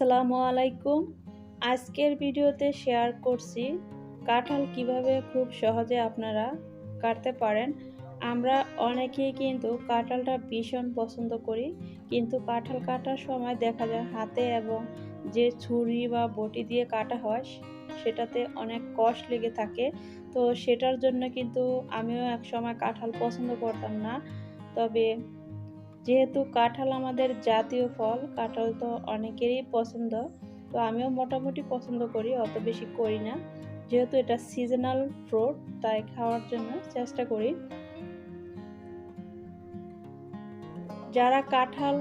আসসালামু আলাইকুম। আজকের ভিডিওতে শেয়ার করছি কাঁঠাল কিভাবে খুব সহজে আপনারা কাটতে পারেন। আমরা অনেকেই কিন্তু কাঁঠালটা ভীষণ পছন্দ করি, কিন্তু কাঁঠাল কাটার সময় দেখা যায় হাতে এবং যে ছুরি বা বটি দিয়ে কাটা হয় সেটাতে অনেক কষ্ট লেগে থাকে। তো সেটার জন্য কিন্তু আমিও একসময় কাঁঠাল পছন্দ করতাম না। তবে যেহেতু কাঁঠাল আমাদের জাতীয় ফল, কাঁঠাল তো অনেকেরই পছন্দ। তো আমিও মোটামুটি পছন্দ করি, অত বেশি করি না। যেহেতু এটা সিজনাল ফ্রুট, তাই খাওয়ার জন্য চেষ্টা করি। যারা কাঁঠাল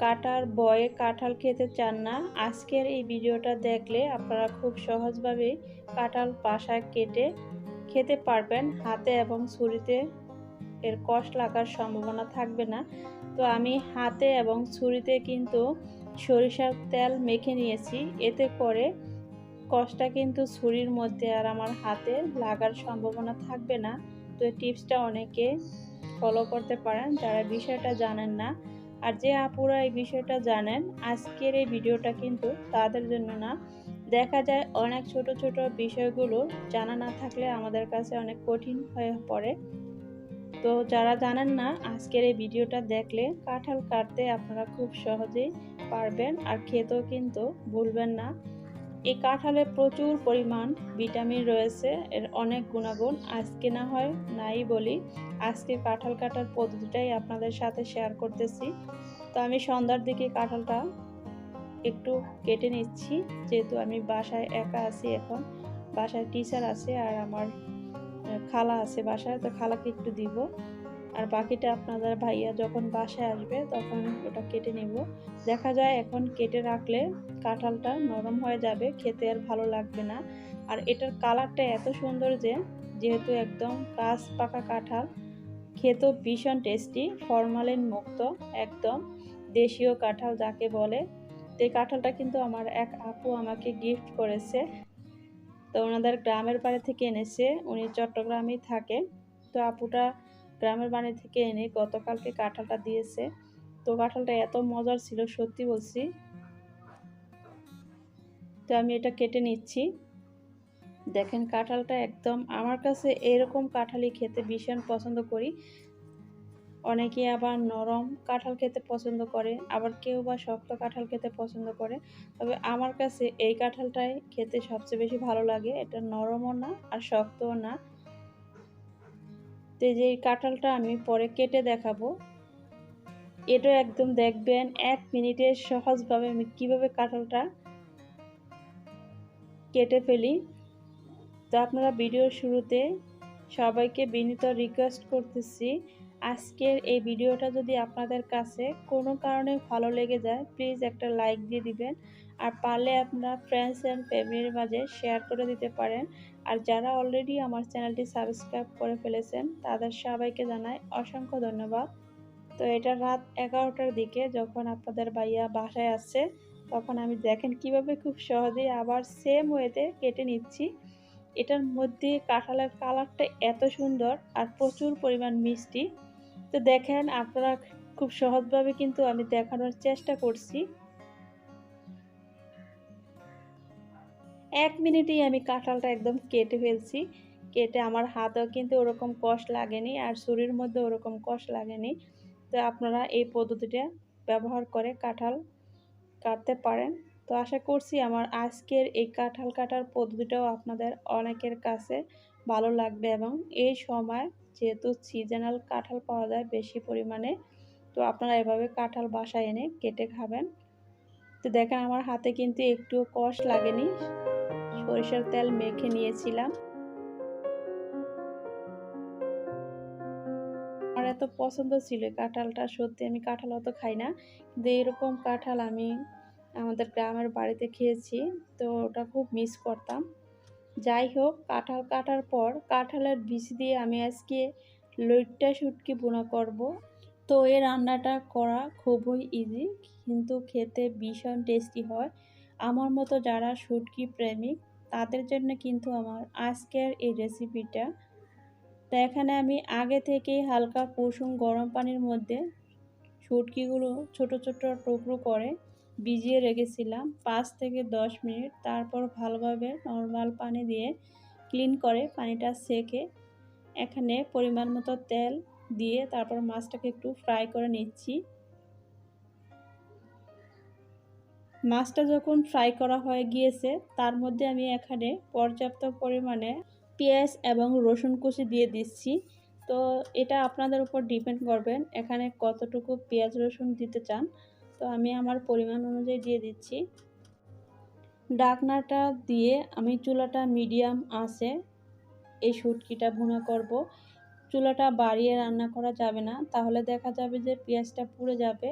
কাটার ভয়ে কাঁঠাল খেতে চান না, আজকের এই ভিডিওটা দেখলে আপনারা খুব সহজভাবেই কাঁঠাল বাসায় কেটে খেতে পারবেন। হাতে এবং ছুরিতে এর কষ্ট লাগার সম্ভাবনা থাকবে না। তো আমি হাতে এবং ছুরিতে কিন্তু সরিষার তেল মেখে নিয়েছি, এতে করে কষ্টটা কিন্তু ছুরির মধ্যে আর আমার হাতে লাগার সম্ভাবনা থাকবে না। তো এই টিপসটা অনেকে ফলো করতে পারেন যারা বিষয়টা জানেন না। আর যে আপুরা এই বিষয়টা জানেন, আজকের এই ভিডিওটা কিন্তু তাদের জন্য না। দেখা যায় অনেক ছোট ছোট বিষয়গুলো জানা না থাকলে আমাদের কাছে অনেক কঠিন হয়ে পড়ে। তো যারা জানেন না, আজকের এই ভিডিওটা দেখলে কাঁঠাল কাটতে আপনারা খুব সহজেই পারবেন, আর খেতেও কিন্তু ভুলবেন না। এই কাঁঠালে প্রচুর পরিমাণ ভিটামিন রয়েছে, এর অনেক গুণাগুণ। আজকে না হয় নাই বলি, আজকে কাঁঠাল কাটার পদ্ধতিটাই আপনাদের সাথে শেয়ার করতেছি। তো আমি সন্ধ্যার দিকে কাঁঠালটা একটু কেটে নিচ্ছি, যেহেতু আমি বাসায় একা আছি এখন। বাসায় টিচার আছে আর আমার খালা আছে বাসায়, তো খালাকে একটু দিব। আর বাকিটা আপনাদের ভাইয়া যখন বাসায় আসবে তখন ওটা কেটে নেব। দেখা যায় এখন কেটে রাখলে কাঁঠালটা নরম হয়ে যাবে, খেতে আর ভালো লাগবে না। আর এটার কালারটা এত সুন্দর যে, যেহেতু একদম কাঁচ পাকা কাঁঠাল, খেতেও ভীষণ টেস্টি, ফরমালিন মুক্ত, একদম দেশীয় কাঁঠাল যাকে বলে। তো এই কাঁঠালটা কিন্তু আমার এক আপু আমাকে গিফট করেছে। তো ওনাদের গ্রামের বাড়ি থেকে এনেছে, উনি চট্টগ্রামেই থাকে। তো আপুটা গ্রামের বাড়ি থেকে এনে গতকালকে কাঁঠালটা দিয়েছে। তো কাঁঠালটা এত মজার ছিল, সত্যি বলছি। তো আমি এটা কেটে নিচ্ছি। দেখেন কাঁঠালটা একদম আমার কাছে এরকম কাঁঠালই খেতে ভীষণ পছন্দ করি। অনেকে আবার নরম কাঁঠাল খেতে পছন্দ করে, আবার কেউ বা শক্ত কাঁঠাল খেতে পছন্দ করে। তবে আমার কাছে এই কাঁঠালটাই খেতে সবচেয়ে বেশি ভালো লাগে। এটা নরমও না আর শক্তও না। তো এই যে এই কাঁঠালটা আমি পরে কেটে দেখাবো। এটা একদম দেখবেন 1 মিনিটে সহজভাবে আমি কিভাবে কাঁঠালটা কেটে ফেলি। তো আপনারা ভিডিওর শুরুতে সবাইকে বিনীত রিকোয়েস্ট করতেছি, আজকের এই ভিডিওটা যদি আপনাদের কাছে কোনো কারণে ভালো লেগে যায়, প্লিজ একটা লাইক দিয়ে দিবেন। আর পারলে আপনারা ফ্রেন্ডস অ্যান্ড ফ্যামিলির মাঝে শেয়ার করে দিতে পারেন। আর যারা অলরেডি আমার চ্যানেলটি সাবস্ক্রাইব করে ফেলেছেন, তাদের সবাইকে জানাই অসংখ্য ধন্যবাদ। তো এটা রাত 11টার দিকে যখন আপনাদের ভাইয়া বাসায় আসছে, তখন আমি দেখেন কিভাবে খুব সহজেই আবার সেম ওয়েতে কেটে নিচ্ছি। এটার মধ্যে কাঁঠালের কালারটা এত সুন্দর আর প্রচুর পরিমাণ মিষ্টি। তো দেখেন আপনারা খুব সহজভাবে কিন্তু আমি দেখানোর চেষ্টা করছি। 1 মিনিটেই আমি কাঁঠালটা একদম কেটে ফেলছি। কেটে আমার হাতেও কিন্তু ওরকম কষ্ট লাগেনি, আর ছুরির মধ্যে ওরকম কষ্ট লাগেনি। তো আপনারা এই পদ্ধতিটা ব্যবহার করে কাঁঠাল কাটতে পারেন। তো আশা করছি আমার আজকের এই কাঁঠাল কাটার পদ্ধতিটাও আপনাদের অনেকের কাছে ভালো লাগবে, এবং এই সময় যেহেতু সিজনাল কাঁঠাল পাওয়া যায় বেশি পরিমাণে, তো আপনারা এভাবে কাঁঠাল বাসায় এনে কেটে খাবেন। তো দেখেন আমার হাতে কিন্তু একটুও কষ্ট লাগেনি, সরিষার তেল মেখে নিয়েছিলাম। আমার এত পছন্দ ছিল এই কাঁঠালটা, সত্যি আমি কাঁঠাল অত খাই না, কিন্তু এরকম কাঁঠাল আমি আমাদের গ্রামের বাড়িতে খেয়েছি। তো ওটা খুব মিস করতাম। যাই হোক, কাঁঠাল কাটার পর কাঁঠালের বিচি দিয়ে আমি আজকে লইট্টা শুটকি ভুনা করব। তো এই রান্নাটা করা খুবই ইজি, কিন্তু খেতে ভীষণ টেস্টি হয়। আমার মতো যারা শুটকি প্রেমিক, তাদের জন্য কিন্তু আমার আজকের এই রেসিপিটা। তো এখানে আমি আগে থেকেই হালকা কুসুম গরম পানির মধ্যে শুটকিগুলো ছোট ছোট টুকরো করে ভিজিয়ে রেখেছিলাম 5 থেকে 10 মিনিট। তারপর ভালোভাবে নরমাল পানি দিয়ে ক্লিন করে পানিটা ছেঁকে এখানে পরিমাণ মতো তেল দিয়ে তারপর মাছটাকে একটু ফ্রাই করে নিচ্ছি। মাছটা যখন ফ্রাই করা হয়ে গিয়েছে তার মধ্যে আমি এখানে পর্যাপ্ত পরিমাণে পেঁয়াজ এবং রসুন কুচি দিয়ে দিচ্ছি। তো এটা আপনাদের উপর ডিপেন্ড করবেন এখানে কতটুকু পেঁয়াজ রসুন দিতে চান। তো আমি আমার পরিমাণ অনুযায়ী দিয়ে দিচ্ছি। ঢাকনাটা দিয়ে আমি চুলাটা মিডিয়াম আঁচে এই শুটকিটা ভুনা করব। চুলাটা বাড়িয়ে রান্না করা যাবে না, তাহলে দেখা যাবে যে পেঁয়াজটা পুড়ে যাবে।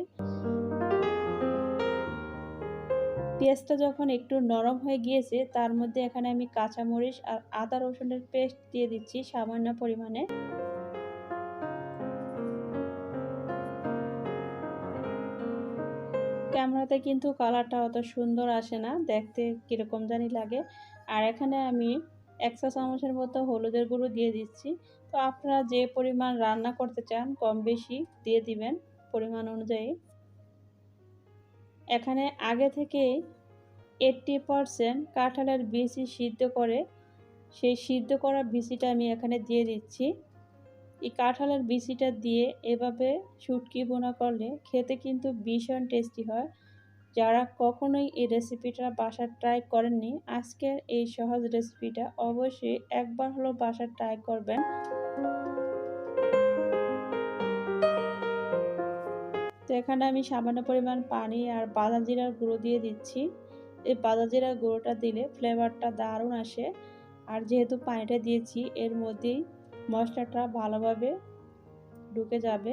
পেঁয়াজটা যখন একটু নরম হয়ে গিয়েছে তার মধ্যে এখানে আমি কাঁচামরিচ আর আদা রসুনের পেস্ট দিয়ে দিচ্ছি সামান্য পরিমাণে। ক্যামেরাতে কিন্তু কালারটা অত সুন্দর আসে না, দেখতে কীরকম জানি লাগে। আর এখানে আমি 1 চা চামচের মতো হলুদের গুঁড়ো দিয়ে দিচ্ছি। তো আপনারা যে পরিমাণ রান্না করতে চান কম বেশি দিয়ে দিবেন পরিমাণ অনুযায়ী। এখানে আগে থেকেই 80% কাঁঠালের বিচি সিদ্ধ করে সেই সিদ্ধ করা বিচিটা আমি এখানে দিয়ে দিচ্ছি। এই কাঁঠালের বিচিটা দিয়ে এভাবে শুটকি ভুনা করলে খেতে কিন্তু ভীষণ টেস্টি হয়। যারা কখনোই এই রেসিপিটা বাসায় ট্রাই করেননি, আজকের এই সহজ রেসিপিটা অবশ্যই একবার হলেও বাসায় ট্রাই করবেন। তো এখানে আমি সামান্য পরিমাণ পানি আর ভাজা জিরার গুঁড়ো দিয়ে দিচ্ছি। এই ভাজা জিরার গুঁড়োটা দিলে ফ্লেভারটা দারুণ আসে। আর যেহেতু পানিটা দিয়েছি এর মধ্যেই মশলাটা ভালোভাবে ঢুকে যাবে।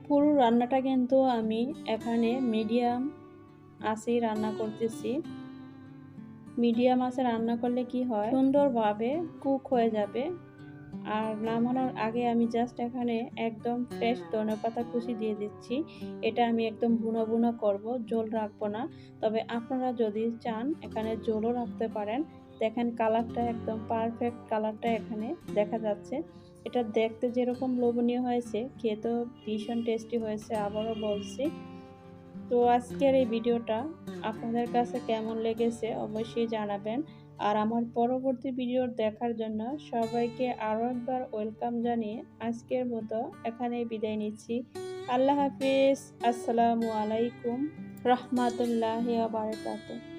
পুরো রান্নাটা কিন্তু আমি এখানে মিডিয়াম আঁচেই রান্না করতেছি। মিডিয়াম আঁচে রান্না করলে কি হয় সুন্দরভাবে কুক হয়ে যাবে। আর নামানোর আগে আমি জাস্ট এখানে একদম ফ্রেশ ধনেপাতা কুচি দিয়ে দিচ্ছি। এটা আমি একদম ভুনা ভুনা করব, ঝোল রাখবো না। তবে আপনারা যদি চান এখানে ঝোলও রাখতে পারেন। দেখেন কালারটা একদম পারফেক্ট, কালারটা এখানে দেখা যাচ্ছে। এটা দেখতে যেরকম লোভনীয় হয়েছে খেতেও ভীষণ টেস্টি হয়েছে, আবারও বলছি। তো আজকের এই ভিডিওটা আপনাদের কাছে কেমন লেগেছে অবশ্যই জানাবেন। আর আমার পরবর্তী ভিডিও দেখার জন্য সবাইকে আরও একবার ওয়েলকাম জানিয়ে আজকের মতো এখানেই বিদায় নিচ্ছি। আল্লাহ হাফিজ। আসসালামু আলাইকুম রহমতুল্লাহি ওয়া বারাকাতুহু।